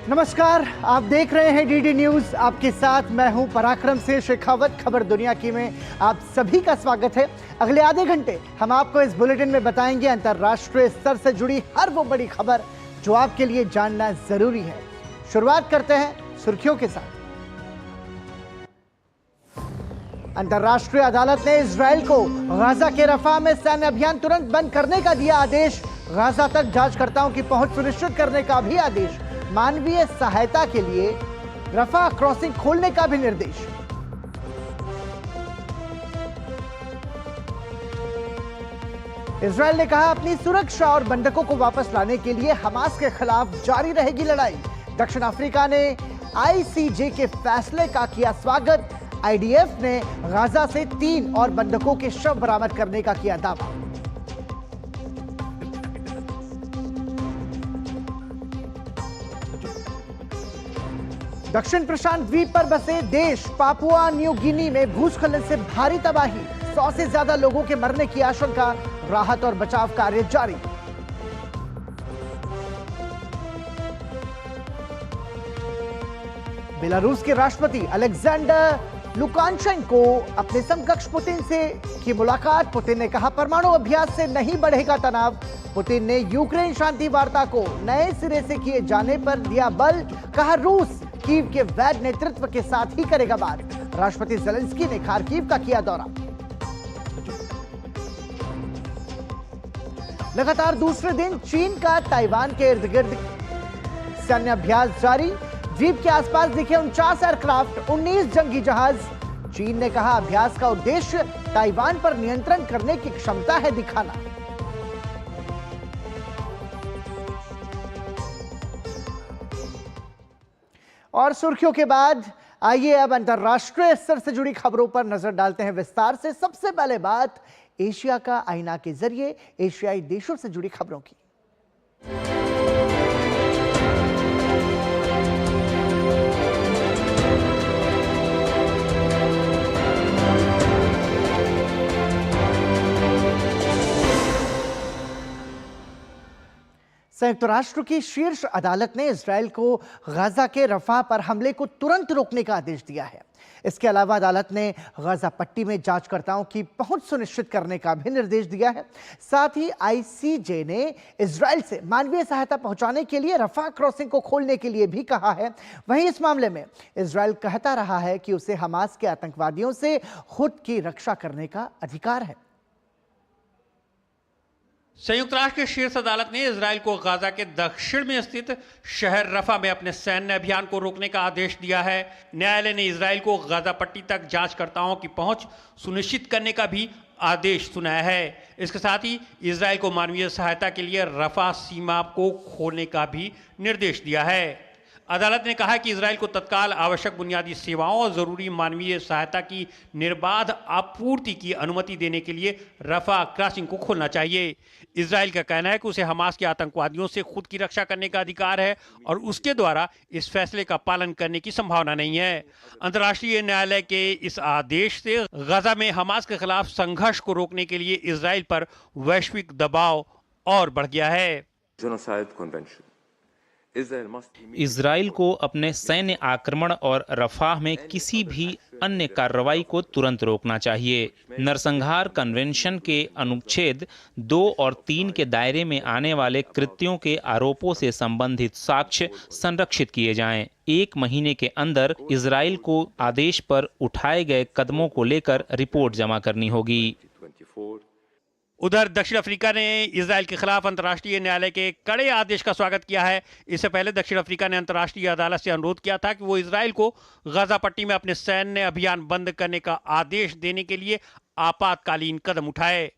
नमस्कार, आप देख रहे हैं डीडी न्यूज। आपके साथ मैं हूं पराक्रम से शेखावत। खबर दुनिया की में आप सभी का स्वागत है। अगले आधे घंटे हम आपको इस बुलेटिन में बताएंगे अंतर्राष्ट्रीय स्तर से जुड़ी हर वो बड़ी खबर जो आपके लिए जानना जरूरी है। शुरुआत करते हैं सुर्खियों के साथ। अंतर्राष्ट्रीय अदालत ने इजराइल को गाजा के रफा में सैन्य अभियान तुरंत बंद करने का दिया आदेश। गाजा तक जांचकर्ताओं की पहुंच सुनिश्चित करने का भी आदेश। मानवीय सहायता के लिए रफा क्रॉसिंग खोलने का भी निर्देश। इजराइल ने कहा अपनी सुरक्षा और बंधकों को वापस लाने के लिए हमास के खिलाफ जारी रहेगी लड़ाई। दक्षिण अफ्रीका ने आईसीजे के फैसले का किया स्वागत। आईडीएफ ने गाजा से 3 और बंधकों के शव बरामद करने का किया दावा। दक्षिण प्रशांत द्वीप पर बसे देश पापुआ न्यू गिनी में भूस्खलन से भारी तबाही। 100 से ज्यादा लोगों के मरने की आशंका। राहत और बचाव कार्य जारी। बेलारूस के राष्ट्रपति अलेक्जेंडर लुकाशेंको अपने समकक्ष पुतिन से की मुलाकात। पुतिन ने कहा परमाणु अभ्यास से नहीं बढ़ेगा तनाव। पुतिन ने यूक्रेन शांति वार्ता को नए सिरे से किए जाने पर दिया बल। कहा रूस कीव के वैध नेतृत्व के साथ ही करेगा बात। राष्ट्रपति ज़ेलेंस्की ने खार्किव का किया दौरा। लगातार दूसरे दिन चीन का ताइवान के इर्द गिर्द सैन्य अभ्यास जारी। द्वीप के आसपास दिखे 49 एयरक्राफ्ट, 19 जंगी जहाज। चीन ने कहा अभ्यास का उद्देश्य ताइवान पर नियंत्रण करने की क्षमता है दिखाना। और सुर्खियों के बाद आइए अब अंतर्राष्ट्रीय स्तर से जुड़ी खबरों पर नजर डालते हैं विस्तार से। सबसे पहले बात एशिया का आईना के जरिए एशियाई देशों से जुड़ी खबरों की। संयुक्त राष्ट्र की शीर्ष अदालत ने इजराइल को गाजा के रफा पर हमले को तुरंत रोकने का आदेश दिया है। इसके अलावा अदालत ने गाजा पट्टी में जांचकर्ताओं की पहुंच सुनिश्चित करने का भी निर्देश दिया है। साथ ही आईसीजे ने इजराइल से मानवीय सहायता पहुंचाने के लिए रफा क्रॉसिंग को खोलने के लिए भी कहा है। वहीं इस मामले में इजराइल कहता रहा है कि उसे हमास के आतंकवादियों से खुद की रक्षा करने का अधिकार है। संयुक्त राष्ट्र की शीर्ष अदालत ने इजराइल को गाजा के दक्षिण में स्थित शहर रफा में अपने सैन्य अभियान को रोकने का आदेश दिया है। न्यायालय ने इजराइल को गाजा पट्टी तक जांचकर्ताओं की पहुंच सुनिश्चित करने का भी आदेश सुनाया है। इसके साथ ही इजराइल को मानवीय सहायता के लिए रफा सीमा को खोलने का भी निर्देश दिया है। अदालत ने कहा कि इजराइल को तत्काल आवश्यक बुनियादी सेवाओं और जरूरी मानवीय सहायता की निर्बाध आपूर्ति की अनुमति देने के लिए रफा क्रॉसिंग को खोलना चाहिए। इजराइल का कहना है कि उसे हमास के आतंकवादियों से खुद की रक्षा करने का अधिकार है और उसके द्वारा इस फैसले का पालन करने की संभावना नहीं है। अंतर्राष्ट्रीय न्यायालय के इस आदेश से गाजा में हमास के खिलाफ संघर्ष को रोकने के लिए इजराइल पर वैश्विक दबाव और बढ़ गया है। इजराइल को अपने सैन्य आक्रमण और रफाह में किसी भी अन्य कार्रवाई को तुरंत रोकना चाहिए। नरसंहार कन्वेंशन के अनुच्छेद 2 और 3 के दायरे में आने वाले कृत्यों के आरोपों से संबंधित साक्ष्य संरक्षित किए जाएं। 1 महीने के अंदर इजराइल को आदेश पर उठाए गए कदमों को लेकर रिपोर्ट जमा करनी होगी। उधर दक्षिण अफ्रीका ने इजराइल के खिलाफ अंतर्राष्ट्रीय न्यायालय के कड़े आदेश का स्वागत किया है। इससे पहले दक्षिण अफ्रीका ने अंतर्राष्ट्रीय अदालत से अनुरोध किया था कि वो इजराइल को गाजा पट्टी में अपने सैन्य अभियान बंद करने का आदेश देने के लिए आपातकालीन कदम उठाए।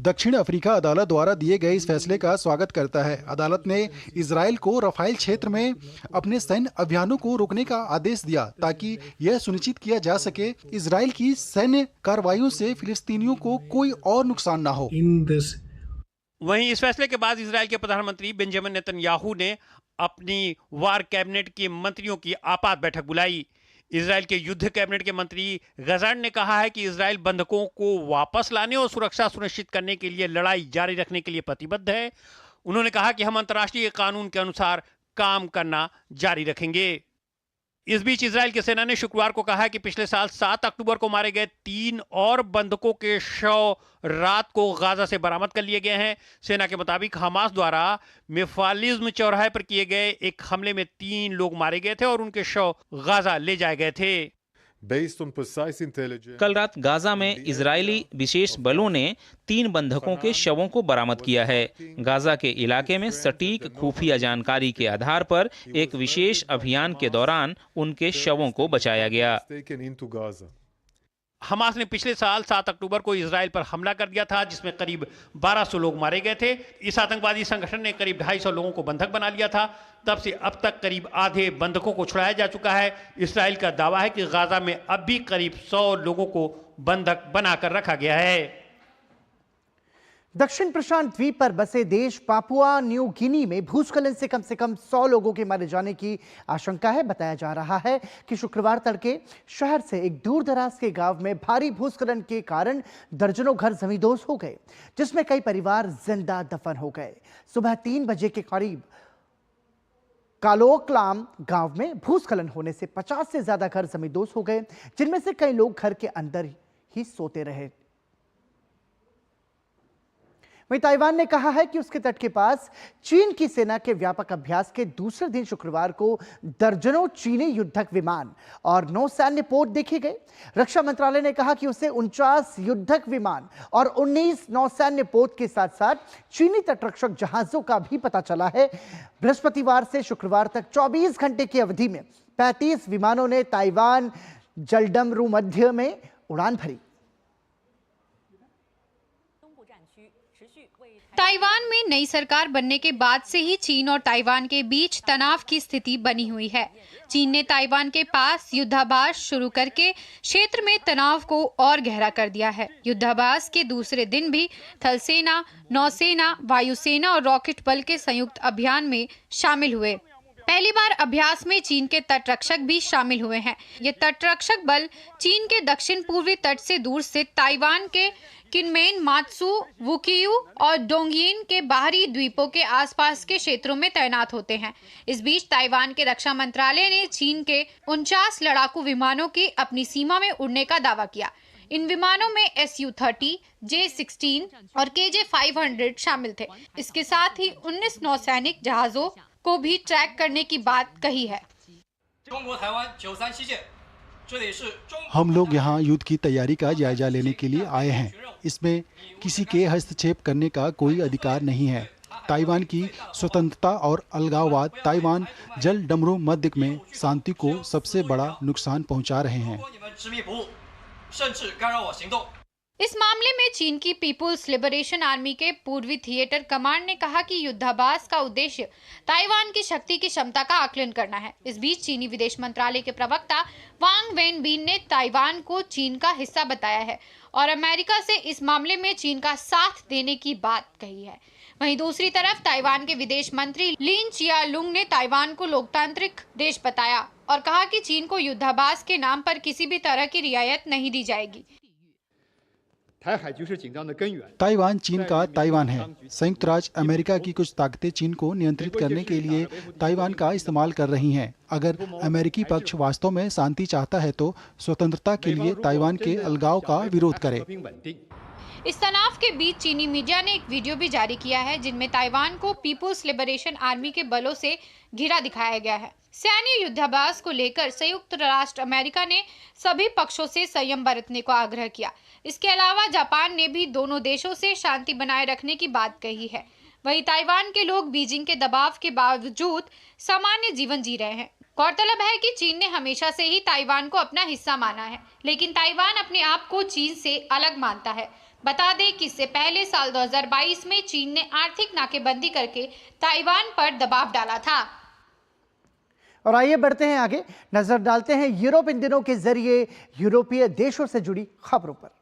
दक्षिण अफ्रीका अदालत द्वारा दिए गए इस फैसले का स्वागत करता है। अदालत ने इजराइल को रफाइल क्षेत्र में अपने सैन्य अभियानों को रोकने का आदेश दिया ताकि यह सुनिश्चित किया जा सके इजराइल की सैन्य कार्रवाइयों से फिलिस्तीनियों को कोई और नुकसान न हो। वहीं इस फैसले के बाद इजराइल के प्रधानमंत्री बेंजामिन नेतन्याहू ने अपनी वार कैबिनेट के मंत्रियों की आपात बैठक बुलाई। इजराइल के युद्ध कैबिनेट के मंत्री गजान ने कहा है कि इजराइल बंधकों को वापस लाने और सुरक्षा सुनिश्चित करने के लिए लड़ाई जारी रखने के लिए प्रतिबद्ध है। उन्होंने कहा कि हम अंतर्राष्ट्रीय कानून के अनुसार काम करना जारी रखेंगे। इस बीच इजराइल की सेना ने शुक्रवार को कहा है कि पिछले साल 7 अक्टूबर को मारे गए 3 और बंधकों के शव रात को गाजा से बरामद कर लिए गए हैं। सेना के मुताबिक हमास द्वारा मेफालिज्म चौराहे पर किए गए एक हमले में 3 लोग मारे गए थे और उनके शव गाजा ले जाए गए थे। कल रात गाजा में इजरायली विशेष बलों ने 3 बंधकों के शवों को बरामद किया है। गाजा के इलाके में सटीक खुफिया जानकारी के आधार पर एक विशेष अभियान के दौरान उनके शवों को बचाया गया। हमास ने पिछले साल 7 अक्टूबर को इजराइल पर हमला कर दिया था, जिसमें करीब 1200 लोग मारे गए थे। इस आतंकवादी संगठन ने करीब 250 लोगों को बंधक बना लिया था। तब से अब तक करीब आधे बंधकों को छुड़ाया जा चुका है। इजराइल का दावा है कि गाजा में अब भी करीब 100 लोगों को बंधक बनाकर रखा गया है। दक्षिण प्रशांत द्वीप पर बसे देश पापुआ न्यू गिनी में भूस्खलन से कम 100 लोगों के मारे जाने की आशंका है। बताया जा रहा है कि शुक्रवार तड़के शहर से एक दूर दराज के गांव में भारी भूस्खलन के कारण दर्जनों घर जमींदोज हो गए, जिसमें कई परिवार जिंदा दफन हो गए। सुबह 3 बजे के करीब कालोकलाम गांव में भूस्खलन होने से 50 से ज्यादा घर जमींदोज हो गए, जिनमें से कई लोग घर के अंदर ही सोते रहे। वहीं ताइवान ने कहा है कि उसके तट के पास चीन की सेना के व्यापक अभ्यास के दूसरे दिन शुक्रवार को दर्जनों चीनी युद्धक विमान और नौसैन्य पोत देखे गए। रक्षा मंत्रालय ने कहा कि उसे 49 युद्धक विमान और 19 नौसैन्य पोत के साथ साथ चीनी तटरक्षक जहाजों का भी पता चला है। बृहस्पतिवार से शुक्रवार तक 24 घंटे की अवधि में 35 विमानों ने ताइवान जलडमरू मध्य में उड़ान भरी। ताइवान में नई सरकार बनने के बाद से ही चीन और ताइवान के बीच तनाव की स्थिति बनी हुई है। चीन ने ताइवान के पास युद्धाभ्यास शुरू करके क्षेत्र में तनाव को और गहरा कर दिया है। युद्धाभ्यास के दूसरे दिन भी थल सेना, नौसेना, वायुसेना और रॉकेट बल के संयुक्त अभियान में शामिल हुए। पहली बार अभ्यास में चीन के तटरक्षक भी शामिल हुए हैं। ये तटरक्षक बल चीन के दक्षिण पूर्वी तट से दूर स्थित ताइवान के किनमेन, मात्सु, वुकियू और डोंगियन के बाहरी द्वीपों के आसपास के क्षेत्रों में तैनात होते हैं। इस बीच ताइवान के रक्षा मंत्रालय ने चीन के 49 लड़ाकू विमानों की अपनी सीमा में उड़ने का दावा किया। इन विमानों में Su-30, J-16 और KJ-500 शामिल थे। इसके साथ ही 19 नौसैनिक जहाजों को भी ट्रैक करने की बात कही है। हम लोग यहाँ युद्ध की तैयारी का जायजा लेने के लिए आए हैं। इसमें किसी के हस्तक्षेप करने का कोई अधिकार नहीं है। ताइवान की स्वतंत्रता और अलगाववाद ताइवान जल डमरू मध्य में शांति को सबसे बड़ा नुकसान पहुंचा रहे हैं। इस मामले में चीन की पीपुल्स लिबरेशन आर्मी के पूर्वी थिएटर कमांड ने कहा कि युद्धाभ्यास का उद्देश्य ताइवान की शक्ति की क्षमता का आकलन करना है। इस बीच चीनी विदेश मंत्रालय के प्रवक्ता वांग वेनबिन ने ताइवान को चीन का हिस्सा बताया है और अमेरिका से इस मामले में चीन का साथ देने की बात कही है। वहीं दूसरी तरफ ताइवान के विदेश मंत्री लिन चियालुंग ने ताइवान को लोकतांत्रिक देश बताया और कहा कि चीन को युद्धाभ्यास के नाम पर किसी भी तरह की रियायत नहीं दी जाएगी। ताइवान चीन का ताइवान है। संयुक्त राज्य अमेरिका की कुछ ताकतें चीन को नियंत्रित करने के लिए ताइवान का इस्तेमाल कर रही हैं। अगर अमेरिकी पक्ष वास्तव में शांति चाहता है तो स्वतंत्रता के लिए ताइवान के अलगाव का विरोध करे। इस तनाव के बीच चीनी मीडिया ने एक वीडियो भी जारी किया है जिनमें ताइवान को पीपुल्स लिबरेशन आर्मी के बलों से घिरा दिखाया गया है। सैन्य युद्धाभ्यास को लेकर संयुक्त राष्ट्र अमेरिका ने सभी पक्षों से संयम बरतने को आग्रह किया। इसके अलावा जापान ने भी दोनों देशों से शांति बनाए रखने की बात कही है। वहीं ताइवान के लोग बीजिंग के दबाव के बावजूद सामान्य जीवन जी रहे हैं। गौरतलब है कि चीन ने हमेशा से ही ताइवान को अपना हिस्सा माना है, लेकिन ताइवान अपने आप को चीन से अलग मानता है। बता दें कि इससे पहले साल 2022 में चीन ने आर्थिक नाकेबंदी करके ताइवान पर दबाव डाला था। और आइए बढ़ते हैं आगे, नजर डालते हैं यूरोप इन दिनों के जरिए यूरोपीय देशों से जुड़ी खबरों पर।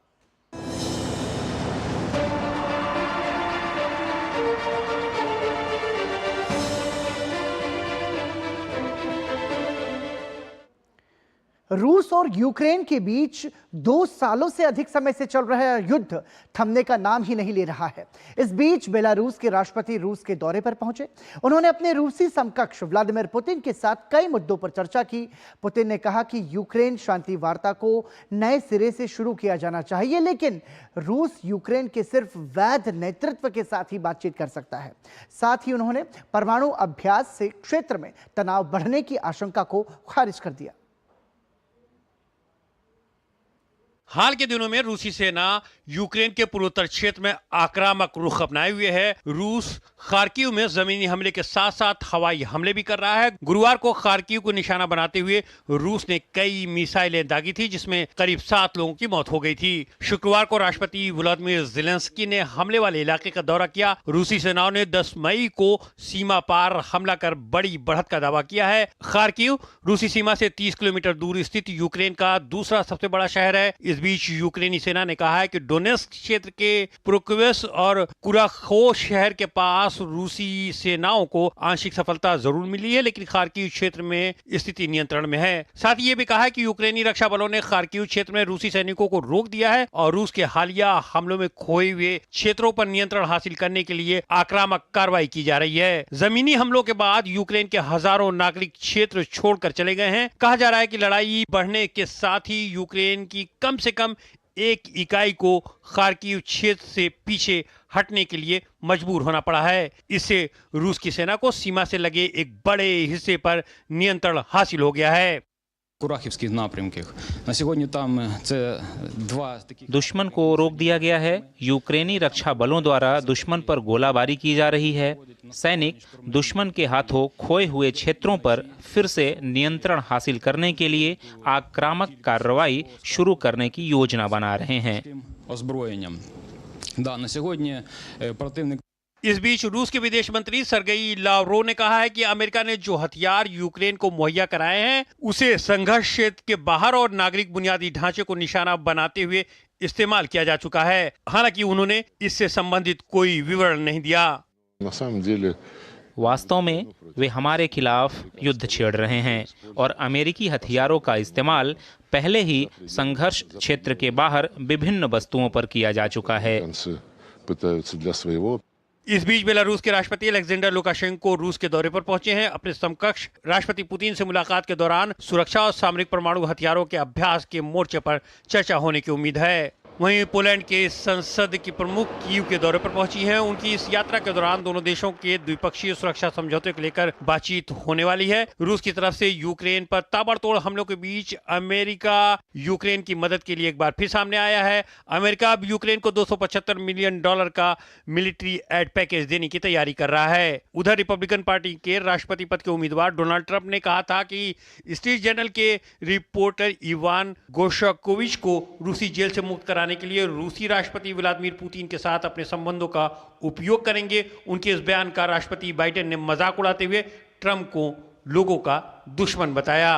रूस और यूक्रेन के बीच 2 सालों से अधिक समय से चल रहा युद्ध थमने का नाम ही नहीं ले रहा है। इस बीच बेलारूस के राष्ट्रपति रूस के दौरे पर पहुंचे। उन्होंने अपने रूसी समकक्ष व्लादिमीर पुतिन के साथ कई मुद्दों पर चर्चा की। पुतिन ने कहा कि यूक्रेन शांति वार्ता को नए सिरे से शुरू किया जाना चाहिए, लेकिन रूस यूक्रेन के सिर्फ वैध नेतृत्व के साथ ही बातचीत कर सकता है। साथ ही उन्होंने परमाणु अभ्यास से क्षेत्र में तनाव बढ़ने की आशंका को खारिज कर दिया। हाल के दिनों में रूसी सेना यूक्रेन के पूर्वोत्तर क्षेत्र में आक्रामक रुख अपनाए हुए है। रूस खार्किव में जमीनी हमले के साथ साथ हवाई हमले भी कर रहा है। गुरुवार को खार्किव को निशाना बनाते हुए रूस ने कई मिसाइलें दागी थी, जिसमें करीब 7 लोगों की मौत हो गई थी। शुक्रवार को राष्ट्रपति व्लादिमीर ज़ेलेंस्की ने हमले वाले इलाके का दौरा किया। रूसी सेनाओं ने 10 मई को सीमा पार हमला कर बड़ी बढ़त का दावा किया है। खार्किव रूसी सीमा से 30 किलोमीटर दूर स्थित यूक्रेन का दूसरा सबसे बड़ा शहर है। इस बीच यूक्रेनी सेना ने कहा है कि डोनेस्क क्षेत्र के प्रोक्वेस और कुराखो शहर के पास रूसी सेनाओं को आंशिक सफलता जरूर मिली है, लेकिन खार्किव क्षेत्र में स्थिति नियंत्रण में है। साथ ही ये भी कहा है कि यूक्रेनी रक्षा बलों ने खार्किव क्षेत्र में रूसी सैनिकों को रोक दिया है और रूस के हालिया हमलों में खोए हुए क्षेत्रों पर नियंत्रण हासिल करने के लिए आक्रामक कार्रवाई की जा रही है। जमीनी हमलों के बाद यूक्रेन के हजारों नागरिक क्षेत्र छोड़कर चले गए हैं। कहा जा रहा है कि लड़ाई बढ़ने के साथ ही यूक्रेन की कम से कम एक इकाई को खार्किव क्षेत्र से पीछे हटने के लिए मजबूर होना पड़ा है। इससे रूस की सेना को सीमा से लगे एक बड़े हिस्से पर नियंत्रण हासिल हो गया है। Курахівських напрямках. На сьогодні там це 2 такі दुश्मन को रोक दिया गया है। यूक्रेनी रक्षा बलों द्वारा दुश्मन पर गोलाबारी की जा रही है। सैनिक दुश्मन के हाथों खोए हुए क्षेत्रों पर फिर से नियंत्रण हासिल करने के लिए आक्रामक कार्रवाई शुरू करने की योजना बना रहे हैं। озброєнням. Да, на сьогодні противник इस बीच रूस के विदेश मंत्री सर्गेई लावरोव ने कहा है कि अमेरिका ने जो हथियार यूक्रेन को मुहैया कराए हैं, उसे संघर्ष क्षेत्र के बाहर और नागरिक बुनियादी ढांचे को निशाना बनाते हुए इस्तेमाल किया जा चुका है। हालांकि उन्होंने इससे संबंधित कोई विवरण नहीं दिया। वास्तव में वे हमारे खिलाफ युद्ध छेड़ रहे हैं और अमेरिकी हथियारों का इस्तेमाल पहले ही संघर्ष क्षेत्र के बाहर विभिन्न वस्तुओं पर किया जा चुका है। इस बीच बेलारूस के राष्ट्रपति अलेक्जेंडर लुकाशेंको रूस के दौरे पर पहुंचे हैं। अपने समकक्ष राष्ट्रपति पुतिन से मुलाकात के दौरान सुरक्षा और सामरिक परमाणु हथियारों के अभ्यास के मोर्चे पर चर्चा होने की उम्मीद है। वहीं पोलैंड के संसद की प्रमुख कीव के दौरे पर पहुंची हैं। उनकी इस यात्रा के दौरान दोनों देशों के द्विपक्षीय सुरक्षा समझौते को लेकर बातचीत होने वाली है। रूस की तरफ से यूक्रेन पर ताबड़तोड़ हमलों के बीच अमेरिका यूक्रेन की मदद के लिए एक बार फिर सामने आया है। अमेरिका अब यूक्रेन को $275 मिलियन का मिलिट्री एड पैकेज देने की तैयारी कर रहा है। उधर रिपब्लिकन पार्टी के राष्ट्रपति पद के उम्मीदवार डोनाल्ड ट्रंप ने कहा था कि स्ट्रीट जर्नल के रिपोर्टर इवान गोशाकोविच को रूसी जेल से मुक्त कराने के लिए रूसी राष्ट्रपति व्लादिमीर पुतिन के साथ अपने संबंधों का उपयोग करेंगे। उनके इस बयान का राष्ट्रपति बाइडेन ने मजाक उड़ाते हुए ट्रंप को लोगों का दुश्मन बताया।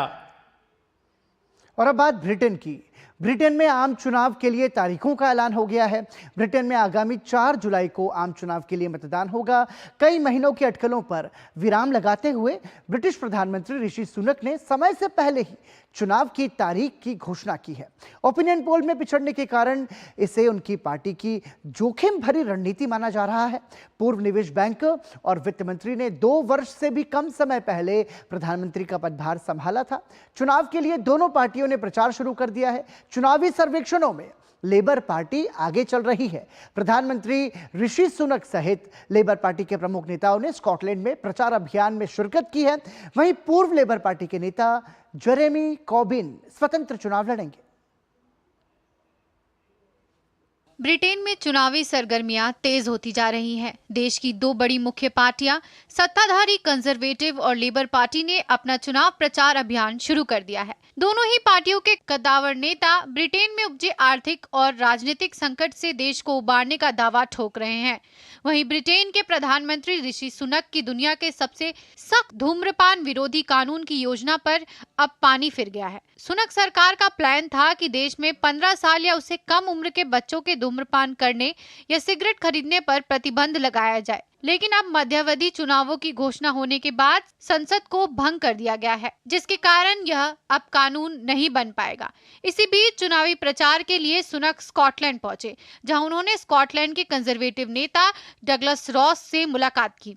और अब बात ब्रिटेन की। ब्रिटेन में आम चुनाव के लिए तारीखों का ऐलान हो गया है। ब्रिटेन में आगामी 4 जुलाई को आम चुनाव के लिए मतदान होगा। कई महीनों की अटकलों पर विराम लगाते हुए ब्रिटिश प्रधानमंत्री ऋषि सुनक ने समय से पहले ही चुनाव की तारीख की घोषणा की है। ओपिनियन पोल में पिछड़ने के कारण इसे उनकी पार्टी की जोखिम भरी रणनीति माना जा रहा है। पूर्व निवेश बैंकर और वित्त मंत्री ने 2 वर्ष से भी कम समय पहले प्रधानमंत्री का पदभार संभाला था। चुनाव के लिए दोनों पार्टियों ने प्रचार शुरू कर दिया है। चुनावी सर्वेक्षणों में लेबर पार्टी आगे चल रही है। प्रधानमंत्री ऋषि सुनक सहित लेबर पार्टी के प्रमुख नेताओं ने स्कॉटलैंड में प्रचार अभियान में शिरकत की है। वहीं पूर्व लेबर पार्टी के नेता जेरेमी कॉर्बिन स्वतंत्र चुनाव लड़ेंगे। ब्रिटेन में चुनावी सरगर्मियां तेज होती जा रही हैं। देश की 2 बड़ी मुख्य पार्टियां सत्ताधारी कंजर्वेटिव और लेबर पार्टी ने अपना चुनाव प्रचार अभियान शुरू कर दिया है। दोनों ही पार्टियों के कद्दावर नेता ब्रिटेन में उपजे आर्थिक और राजनीतिक संकट से देश को उबारने का दावा ठोक रहे हैं। वहीं ब्रिटेन के प्रधानमंत्री ऋषि सुनक की दुनिया के सबसे सख्त धूम्रपान विरोधी कानून की योजना पर अब पानी फिर गया है। सुनक सरकार का प्लान था कि देश में 15 साल या उससे कम उम्र के बच्चों के धूम्रपान करने या सिगरेट खरीदने पर प्रतिबंध लगाया जाए। लेकिन अब मध्यावधि चुनावों की घोषणा होने के बाद संसद को भंग कर दिया गया है, जिसके कारण यह अब कानून नहीं बन पाएगा। इसी बीच चुनावी प्रचार के लिए सुनक स्कॉटलैंड पहुंचे, जहां उन्होंने स्कॉटलैंड के कंजर्वेटिव नेता डगलस रॉस से मुलाकात की।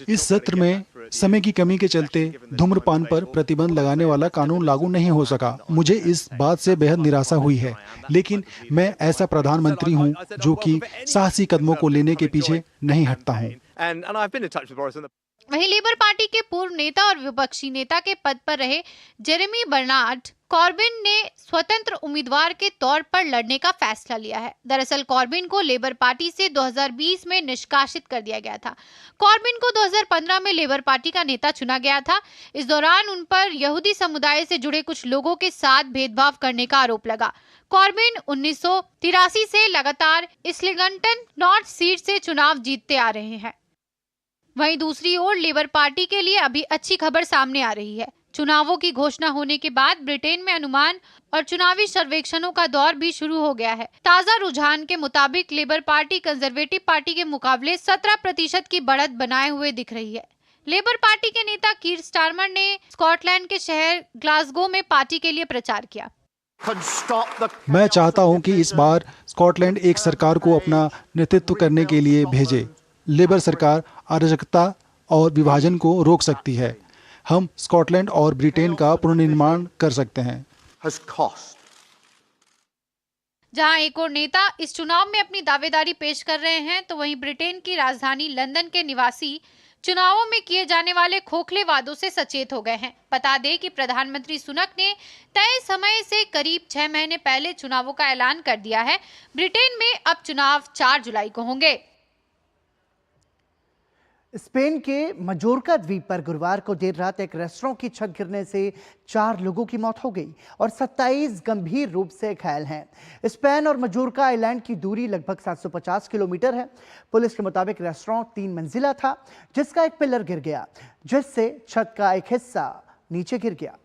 इस सत्र में समय की कमी के चलते धूम्रपान पर प्रतिबंध लगाने वाला कानून लागू नहीं हो सका। मुझे इस बात से बेहद निराशा हुई है, लेकिन मैं ऐसा प्रधानमंत्री हूं जो कि साहसी कदमों को लेने के पीछे नहीं हटता हूं। वहीं लेबर पार्टी के पूर्व नेता और विपक्षी नेता के पद पर रहे जेरेमी बर्नार्ड कॉर्बिन ने स्वतंत्र उम्मीदवार के तौर पर लड़ने का फैसला लिया है। दरअसल कॉर्बिन को लेबर पार्टी से 2020 में निष्कासित कर दिया गया था। कॉर्बिन को 2015 में लेबर पार्टी का नेता चुना गया था। इस दौरान उन पर यहूदी समुदाय से जुड़े कुछ लोगों के साथ भेदभाव करने का आरोप लगा। कॉर्बिन 1983 से लगातार इस्लिंगटन नॉर्थ सीट से चुनाव जीतते आ रहे हैं। वहीं दूसरी ओर लेबर पार्टी के लिए अभी अच्छी खबर सामने आ रही है। चुनावों की घोषणा होने के बाद ब्रिटेन में अनुमान और चुनावी सर्वेक्षणों का दौर भी शुरू हो गया है। ताजा रुझान के मुताबिक लेबर पार्टी कंजर्वेटिव पार्टी के मुकाबले 17% की बढ़त बनाए हुए दिख रही है। लेबर पार्टी के नेता कीर स्टारमर ने स्कॉटलैंड के शहर ग्लासगो में पार्टी के लिए प्रचार किया। मैं चाहता हूं कि इस बार स्कॉटलैंड एक सरकार को अपना नेतृत्व करने के लिए भेजे। लेबर सरकार अराजकता और विभाजन को रोक सकती है। हम स्कॉटलैंड और ब्रिटेन का पुनर्निर्माण कर सकते हैं। जहां एक और नेता इस चुनाव में अपनी दावेदारी पेश कर रहे हैं, तो वहीं ब्रिटेन की राजधानी लंदन के निवासी चुनावों में किए जाने वाले खोखले वादों से सचेत हो गए हैं। बता दें कि प्रधानमंत्री सुनक ने तय समय से करीब 6 महीने पहले चुनावों का ऐलान कर दिया है। ब्रिटेन में अब चुनाव 4 जुलाई को होंगे। स्पेन के मजोर्का द्वीप पर गुरुवार को देर रात एक रेस्टोरेंट की छत गिरने से 4 लोगों की मौत हो गई और 27 गंभीर रूप से घायल हैं। स्पेन और मजोर्का आइलैंड की दूरी लगभग 750 किलोमीटर है। पुलिस के मुताबिक रेस्टोरेंट 3 मंजिला था, जिसका एक पिलर गिर गया, जिससे छत का एक हिस्सा नीचे गिर गया।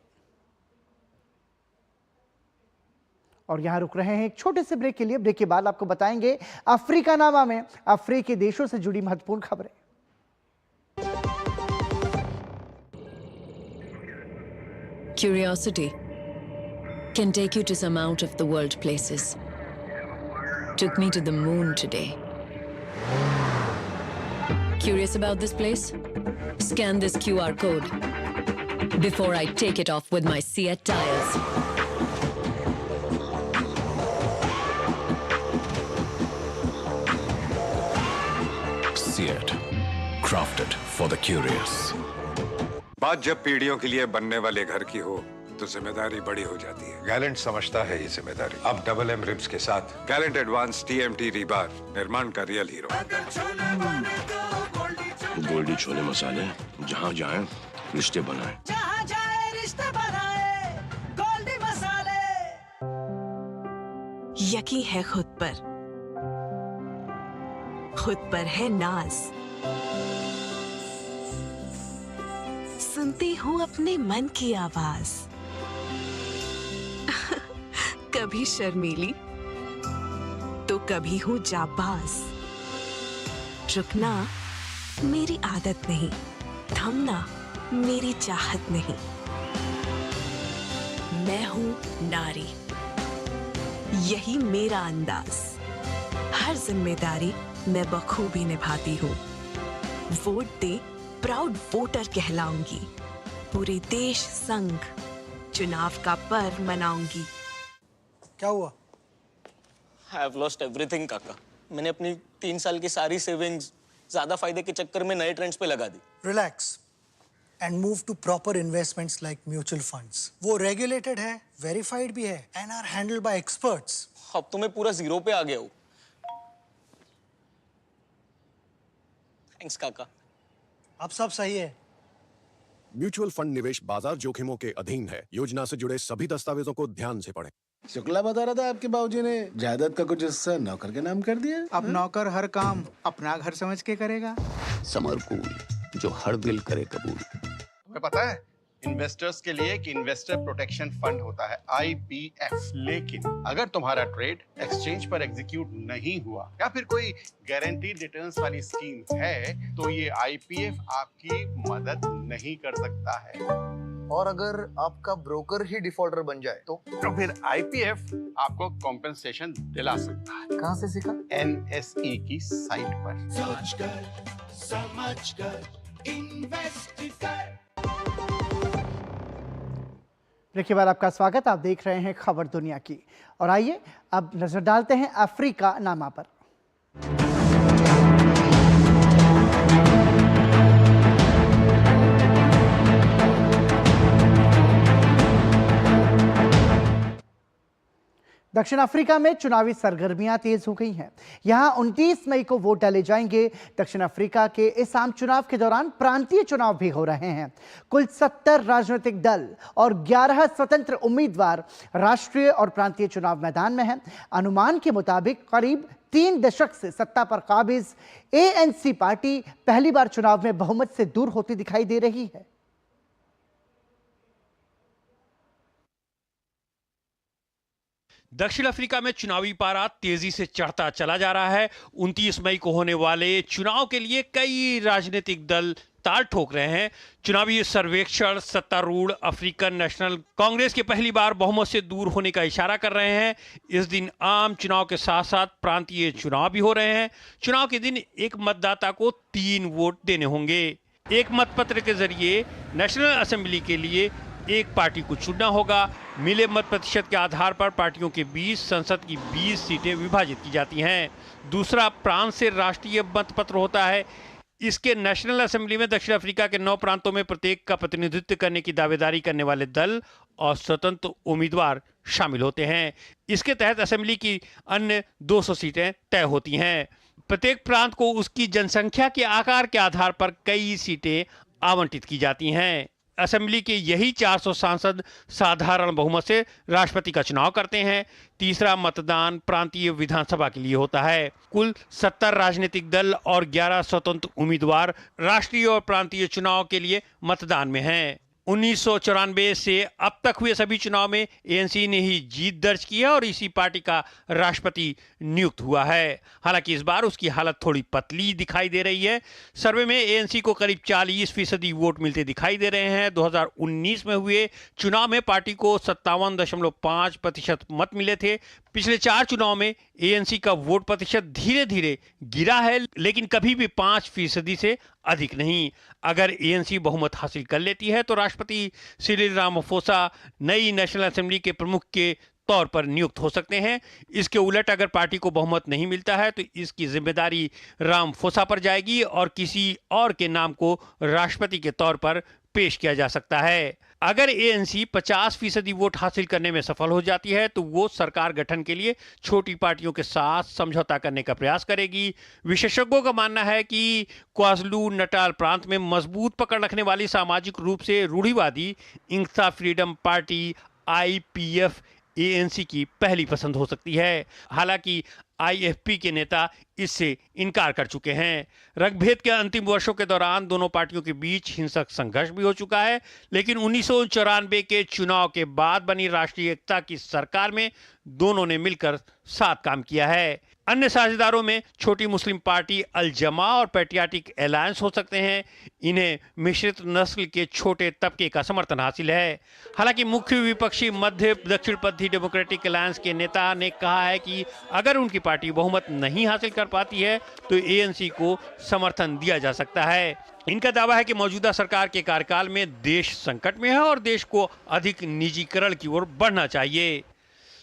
और यहां रुक रहे हैं एक छोटे से ब्रेक के लिए। ब्रेक के बाद आपको बताएंगे अफ्रीका नामा में अफ्रीकी देशों से जुड़ी महत्वपूर्ण खबरें। Curiosity can take you to some out of the world places. Took me to the moon today. Curious about this place? Scan this QR code before I take it off with my Seat tires. Seat, crafted for the curious. बात जब पीढ़ियों के लिए बनने वाले घर की हो तो जिम्मेदारी बड़ी हो जाती है। गैलेंट समझता है ये जिम्मेदारी। अब डबल एम रिब्स के साथ गैलेंट एडवांस TMT रीबार निर्माण का रियल हीरो। गोल्डी छोले मसाले, जहाँ जाएं रिश्ते बनाएं। जहाँ जाए रिश्ते बनाए, गोल्डी मसाले। यकीन है खुद पर है नाज। सुनती हूँ अपने मन की आवाज। कभी शर्मीली तो कभी हूँ जाबाज। रुकना मेरी आदत नहीं, थमना मेरी चाहत नहीं। मैं हूँ नारी, यही मेरा अंदाज। हर जिम्मेदारी मैं बखूबी निभाती हूँ। वोट दे, प्राउड वोटर कहलाऊंगी। पूरे देश संग चुनाव का पर्व मनाऊंगी। क्या हुआ? I have lost everything काका। मैंने अपनी 3 साल की सारी सेविंग्स ज्यादा फायदे के चक्कर में नए ट्रेंड्स पे लगा दी। Relax and move to proper investments like mutual funds. वो रेगुलेटेड है, वेरीफाइड भी है and are handled by experts. अब तो मैं पूरा जीरो पे आ गया हूँ। थैंक्स काका। अब सब सही है। म्यूचुअल फंड निवेश बाजार जोखिमों के अधीन है। योजना से जुड़े सभी दस्तावेजों को ध्यान से पढ़ें। शुक्ला बता रहा था आपके बाबूजी ने जायदाद का कुछ हिस्सा नौकर के नाम कर दिया। अब नौकर हर काम अपना घर समझ के करेगा। समर कूल, जो हर दिल करे कबूल। तुम्हें पता है इन्वेस्टर्स के लिए एक इन्वेस्टर प्रोटेक्शन फंड होता है IPF। लेकिन अगर तुम्हारा ट्रेड एक्सचेंज पर एग्जीक्यूट नहीं हुआ या फिर कोई गारंटीड रिटर्न्स वाली स्कीम है तो ये IPF आपकी मदद नहीं कर सकता है। और अगर आपका ब्रोकर ही डिफॉल्टर बन जाए तो फिर IPF आपको कॉम्पेंसेशन दिला सकता है। कहाँ से सीखा? NSE की साइट पर। समझकर इन्वेस्ट कर। ब्रेक के बाद आपका स्वागत। आप देख रहे हैं खबर दुनिया की और आइए अब नजर डालते हैं अफ्रीका नामा पर। दक्षिण अफ्रीका में चुनावी सरगर्मियां तेज हो गई हैं। यहां 29 मई को वोट डाले जाएंगे। दक्षिण अफ्रीका के इस आम चुनाव के दौरान प्रांतीय चुनाव भी हो रहे हैं। कुल 70 राजनीतिक दल और 11 स्वतंत्र उम्मीदवार राष्ट्रीय और प्रांतीय चुनाव मैदान में हैं। अनुमान के मुताबिक करीब 3 दशक से सत्ता पर काबिज ANC पार्टी पहली बार चुनाव में बहुमत से दूर होती दिखाई दे रही है। दक्षिण अफ्रीका में चुनावी पारा तेजी से चढ़ता चला जा रहा है। 29 मई को होने वाले चुनाव के लिए कई राजनीतिक दल ताल ठोक रहे हैं। चुनावी सर्वेक्षण सत्तारूढ़ अफ्रीकन नेशनल कांग्रेस के पहली बार बहुमत से दूर होने का इशारा कर रहे हैं। इस दिन आम चुनाव के साथ साथ प्रांतीय चुनाव भी हो रहे हैं। चुनाव के दिन एक मतदाता को 3 वोट देने होंगे। एक मतपत्र के जरिए नेशनल असेंबली के लिए एक पार्टी को चुनना होगा। मिले मत प्रतिशत के आधार पर पार्टियों के बीच संसद की 20 सीटें विभाजित की जाती हैं। दूसरा प्रांत से राष्ट्रीय मतपत्र होता है। इसके नेशनल असेंबली में दक्षिण अफ्रीका के 9 प्रांतों में प्रत्येक का प्रतिनिधित्व करने की दावेदारी करने वाले दल और स्वतंत्र उम्मीदवार शामिल होते हैं। इसके तहत असेंबली की अन्य 200 सीटें तय होती हैं। प्रत्येक प्रांत को उसकी जनसंख्या के आकार के आधार पर कई सीटें आवंटित की जाती हैं। असेंबली के यही 400 सांसद साधारण बहुमत से राष्ट्रपति का चुनाव करते हैं। तीसरा मतदान प्रांतीय विधानसभा के लिए होता है। कुल 70 राजनीतिक दल और 11 स्वतंत्र उम्मीदवार राष्ट्रीय और प्रांतीय चुनाव के लिए मतदान में हैं। 1994 से अब तक हुए सभी चुनाव में ANC ने ही जीत दर्ज की है और इसी पार्टी का राष्ट्रपति नियुक्त हुआ है। हालांकि इस बार उसकी हालत थोड़ी पतली दिखाई दे रही है। सर्वे में ANC को करीब 40% वोट मिलते दिखाई दे रहे हैं। 2019 में हुए चुनाव में पार्टी को 57.5% मत मिले थे। पिछले 4 चुनाव में ANC का वोट प्रतिशत धीरे धीरे गिरा है, लेकिन कभी भी 5% से अधिक नहीं। अगर ANC बहुमत हासिल कर लेती है तो राष्ट्रपति सिरिल रामाफोसा नई नेशनल असेंबली के प्रमुख के तौर पर नियुक्त हो सकते हैं। इसके उलट अगर पार्टी को बहुमत नहीं मिलता है तो इसकी जिम्मेदारी रामाफोसा पर जाएगी और किसी और के नाम को राष्ट्रपति के तौर पर पेश किया जा सकता है। अगर ANC 50% वोट हासिल करने में सफल हो जाती है तो वो सरकार गठन के लिए छोटी पार्टियों के साथ समझौता करने का प्रयास करेगी। विशेषज्ञों का मानना है कि क्वाज़ुलू नटाल प्रांत में मजबूत पकड़ रखने वाली सामाजिक रूप से रूढ़िवादी इंक्सा फ्रीडम पार्टी IPF ANC की पहली पसंद हो सकती है। हालांकि IFP के नेता इससे इनकार कर चुके हैं। रंगभेद के अंतिम वर्षों के दौरान दोनों पार्टियों के बीच हिंसक संघर्ष भी हो चुका है, लेकिन 1994 के चुनाव के बाद बनी राष्ट्रीय एकता की सरकार में दोनों ने मिलकर साथ काम किया है। अन्य साझेदारों में छोटी मुस्लिम पार्टी अल जमा और पैट्रियाटिक अलायंस हो सकते हैं। इन्हें मिश्रित नस्ल के छोटे तबके का समर्थन हासिल है। हालांकि मुख्य विपक्षी मध्य दक्षिणपंथी डेमोक्रेटिक अलायंस के नेता ने कहा है कि अगर उनकी पार्टी बहुमत नहीं हासिल कर पाती है तो ANC को समर्थन दिया जा सकता है। इनका दावा है कि मौजूदा सरकार के कार्यकाल में देश संकट में है और देश को अधिक निजीकरण की ओर बढ़ना चाहिए।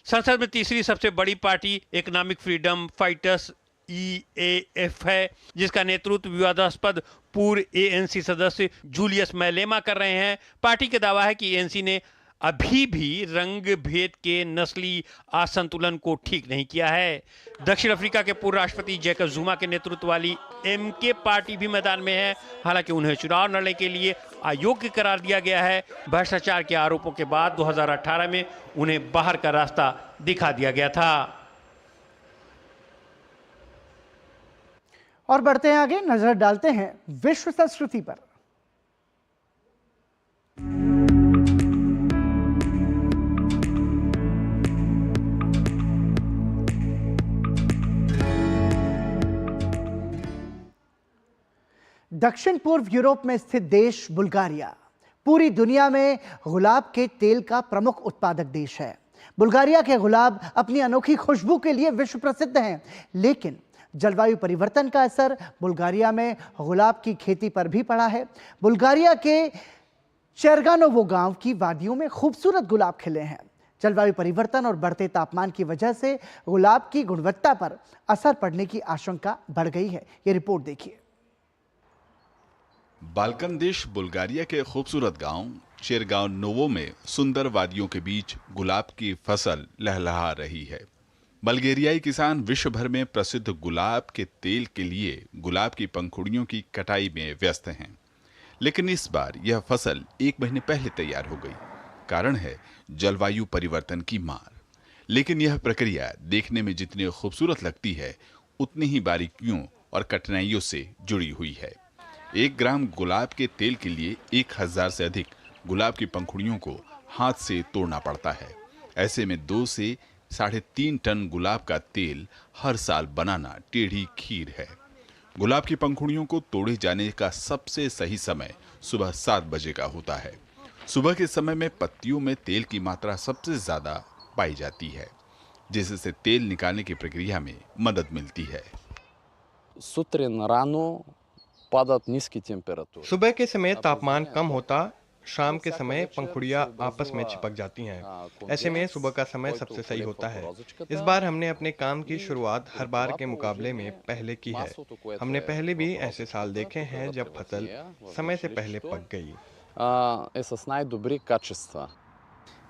संसद में तीसरी सबसे बड़ी party economic freedom fighters EAF है, जिसका नेतृत्व विवादास्पद पूर्व ANC सदस्य जूलियस मैलेमा कर रहे हैं। पार्टी का दावा है कि ANC ने अभी भी रंग भेद के नस्ली असंतुलन को ठीक नहीं किया है। दक्षिण अफ्रीका के पूर्व राष्ट्रपति जैकब जुमा के नेतृत्व वाली MK पार्टी भी मैदान में है। हालांकि उन्हें चुनाव लड़ने के लिए अयोग्य करार दिया गया है। भ्रष्टाचार के आरोपों के बाद 2018 में उन्हें बाहर का रास्ता दिखा दिया गया था। और बढ़ते हैं आगे, नजर डालते हैं विश्व संस्कृति पर। दक्षिण पूर्व यूरोप में स्थित देश बुल्गारिया पूरी दुनिया में गुलाब के तेल का प्रमुख उत्पादक देश है। बुल्गारिया के गुलाब अपनी अनोखी खुशबू के लिए विश्व प्रसिद्ध हैं, लेकिन जलवायु परिवर्तन का असर बुल्गारिया में गुलाब की खेती पर भी पड़ा है। बुल्गारिया के चेरगानोवो गांव की वादियों में खूबसूरत गुलाब खिले हैं। जलवायु परिवर्तन और बढ़ते तापमान की वजह से गुलाब की गुणवत्ता पर असर पड़ने की आशंका बढ़ गई है। ये रिपोर्ट देखिए। बाल्कन देश बुल्गारिया के खूबसूरत गांव चेरगानोवो में सुंदर वादियों के बीच गुलाब की फसल लहलहा रही है। बल्गेरियाई किसान विश्व भर में प्रसिद्ध गुलाब के तेल के लिए गुलाब की पंखुड़ियों की कटाई में व्यस्त हैं, लेकिन इस बार यह फसल 1 महीने पहले तैयार हो गई। कारण है जलवायु परिवर्तन की मार। लेकिन यह प्रक्रिया देखने में जितनी खूबसूरत लगती है, उतनी ही बारीकियों और कठिनाइयों से जुड़ी हुई है। 1 ग्राम गुलाब के तेल के लिए 1000 से अधिक गुलाब की पंखुड़ियों को हाथ से तोड़ना पड़ता है। ऐसे में 2 से 3.5 टन गुलाब का तेल हर साल बनाना टेढ़ी खीर है। गुलाब की पंखुड़ियों को तोड़े जाने का सबसे सही समय सुबह 7 बजे का होता है। सुबह के समय में पत्तियों में तेल की मात्रा सबसे ज्यादा पाई जाती है, जिससे तेल निकालने की प्रक्रिया में मदद मिलती है। सुबह के समय तापमान कम होता, शाम के समय पंखुड़ियां आपस में चिपक जाती हैं। ऐसे में सुबह का समय सबसे सही होता है। इस बार हमने अपने काम की शुरुआत हर बार के मुकाबले में पहले की है। हमने पहले भी ऐसे साल देखे हैं जब फसल समय से पहले पक गई।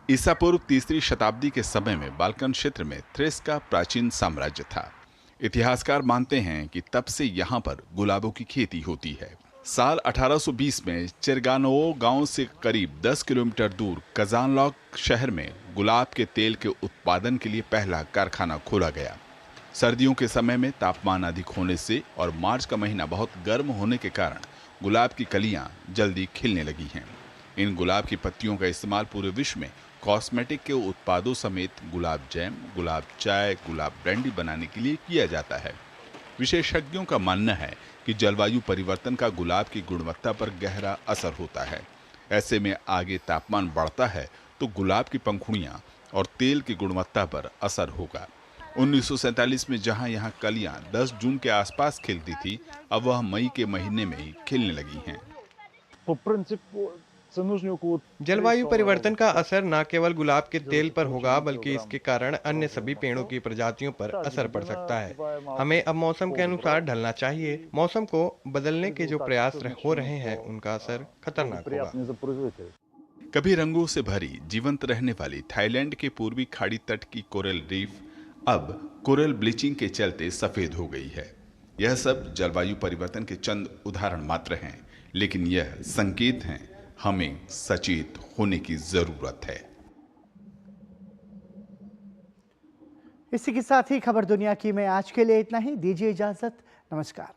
ईसा पूर्व 3री शताब्दी के समय में बाल्कन क्षेत्र में थ्रेस का प्राचीन साम्राज्य था। इतिहासकार मानते हैं कि तब से यहाँ पर गुलाबों की खेती होती है। साल 1820 में चेरगानोवो गांव से करीब 10 किलोमीटर दूर कजानलॉक शहर में गुलाब के तेल के उत्पादन के लिए पहला कारखाना खोला गया। सर्दियों के समय में तापमान अधिक होने से और मार्च का महीना बहुत गर्म होने के कारण गुलाब की कलियां जल्दी खिलने लगी हैं। इन गुलाब की पत्तियों का इस्तेमाल पूरे विश्व में कॉस्मेटिक के उत्पादों समेत गुलाब जैम, गुलाब चाय, गुलाब ब्रांडी बनाने के लिए किया जाता है। विशेषज्ञों का मानना है कि जलवायु परिवर्तन का गुलाब की गुणवत्ता पर गहरा असर होता है। ऐसे में आगे तापमान बढ़ता है तो गुलाब की पंखुड़ियां और तेल की गुणवत्ता पर असर होगा। 1947 में जहां यहां कलियां 10 जून के आसपास खिलती थी, अब वह मई के महीने में ही खिलने लगी हैं। जलवायु परिवर्तन का असर न केवल गुलाब के तेल पर होगा, बल्कि इसके कारण अन्य सभी पेड़ों की प्रजातियों पर असर पड़ सकता है। हमें अब मौसम के अनुसार ढलना चाहिए। मौसम को बदलने के जो प्रयास हो रहे हैं, उनका असर खतरनाक होगा। कभी रंगों से भरी जीवंत रहने वाली थाईलैंड के पूर्वी खाड़ी तट की कोरल रीफ अब कोरल ब्लीचिंग के चलते सफेद हो गई है। यह सब जलवायु परिवर्तन के चंद उदाहरण मात्र हैं, लेकिन यह संकेत हैं। हमें सचेत होने की जरूरत है। इसी के साथ ही खबर दुनिया की में आज के लिए इतना ही। दीजिए इजाजत। नमस्कार।